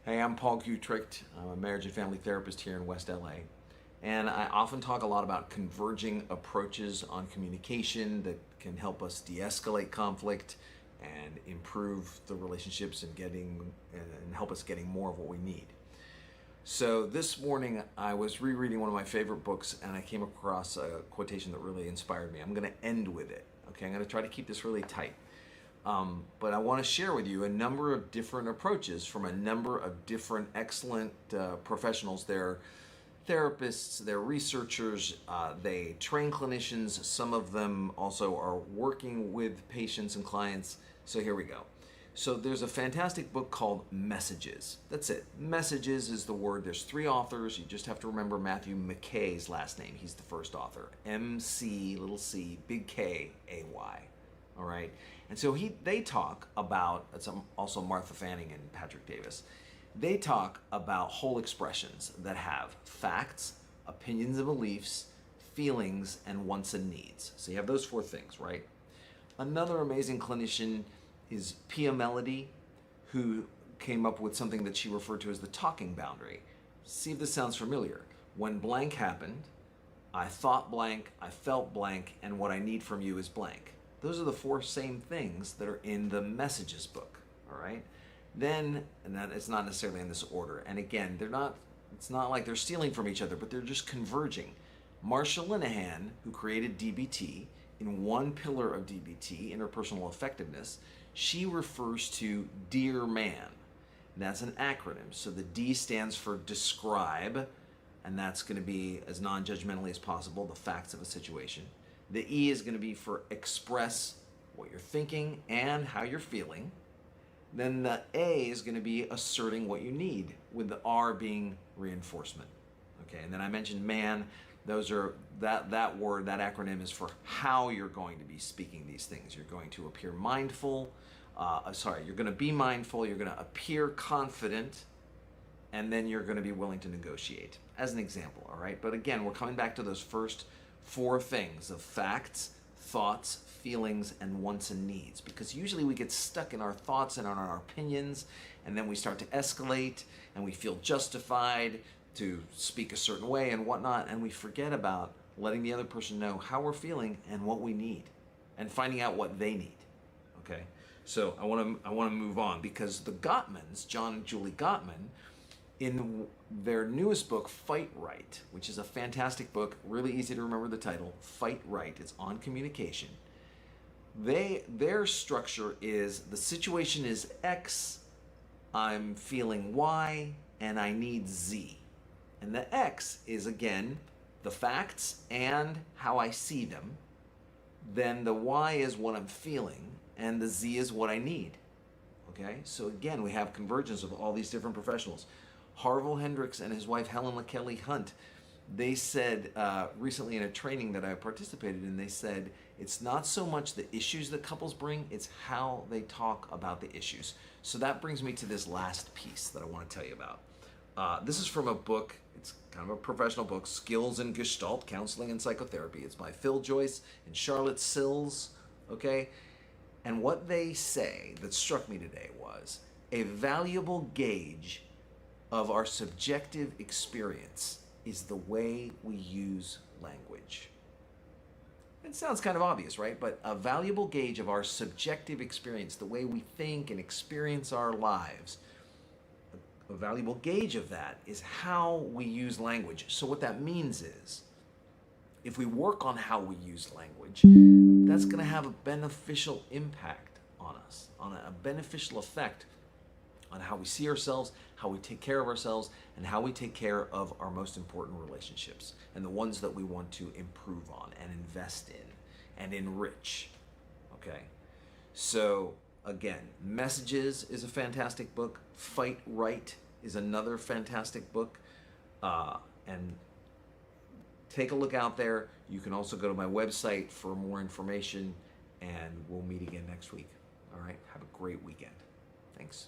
Hey, I'm Paul Gutricht. I'm a marriage and family therapist here in West LA. And I often talk a lot about converging approaches on communication that can help us de-escalate conflict and improve the relationships and help us getting more of what we need. So this morning I was rereading one of my favorite books and I came across a quotation that really inspired me. I'm going to end with it. Okay, I'm going to try to keep this really tight. But I want to share with you a number of different approaches from a number of different excellent professionals. They're therapists, they're researchers, they train clinicians. Some of them also are working with patients and clients. So here we go. So there's a fantastic book called Messages. That's it. Messages is the word. There's 3 authors. You just have to remember Matthew McKay's last name. He's the first author. M-C, little c, big K-A-Y. All right. And so they talk about, it's also Martha Fanning and Patrick Davis, they talk about whole expressions that have facts, opinions and beliefs, feelings, and wants and needs. So you have those 4 things, right? Another amazing clinician is Pia Mellody, who came up with something that she referred to as the talking boundary. See if this sounds familiar. When blank happened, I thought blank, I felt blank, and what I need from you is blank. Those are the 4 same things that are in the Messages book, all right? Then, and that it's not necessarily in this order, and again, it's not like they're stealing from each other, but they're just converging. Marsha Linehan, who created DBT, in one pillar of DBT, interpersonal effectiveness, she refers to Dear Man. And that's an acronym. So the D stands for describe, and that's going to be as non-judgmentally as possible, the facts of a situation. The E is going to be for express what you're thinking and how you're feeling. Then the A is going to be asserting what you need, with the R being reinforcement. Okay, and then I mentioned man. Those are that word, that acronym is for how you're going to be speaking these things. You're going to appear mindful. You're going to be mindful. You're going to appear confident, and then you're going to be willing to negotiate. As an example, all right. But again, we're coming back to those first 4 things of facts, thoughts, feelings, and wants and needs, because usually we get stuck in our thoughts and on our opinions, and then we start to escalate and we feel justified to speak a certain way and whatnot, and we forget about letting the other person know how we're feeling and what we need, and finding out what they need. Okay, so I want to move on, because the Gottmans, John and Julie Gottman, in their newest book, Fight Right, which is a fantastic book, really easy to remember the title, Fight Right, it's on communication. Their structure is, the situation is X, I'm feeling Y, and I need Z. And the X is, again, the facts and how I see them. Then the Y is what I'm feeling, and the Z is what I need. Okay, so again, we have convergence of all these different professionals. Harville Hendricks and his wife Helen LaKelly Hunt, they said recently in a training that I participated in, they said it's not so much the issues that couples bring, it's how they talk about the issues. So that brings me to this last piece that I want to tell you about. This is from a book, it's kind of a professional book, Skills in Gestalt, Counseling and Psychotherapy. It's by Phil Joyce and Charlotte Sills, okay? And what they say that struck me today was a valuable gauge of our subjective experience is the way we use language. It sounds kind of obvious, right? But a valuable gauge of our subjective experience, the way we think and experience our lives, a valuable gauge of that is how we use language. So what that means is, if we work on how we use language, that's going to have a beneficial impact on us, on a beneficial effect on how we see ourselves, how we take care of ourselves, and how we take care of our most important relationships, and the ones that we want to improve on and invest in and enrich. Okay? So, again, Messages is a fantastic book. Fight Right is another fantastic book. And take a look out there. You can also go to my website for more information, and we'll meet again next week. All right? Have a great weekend. Thanks.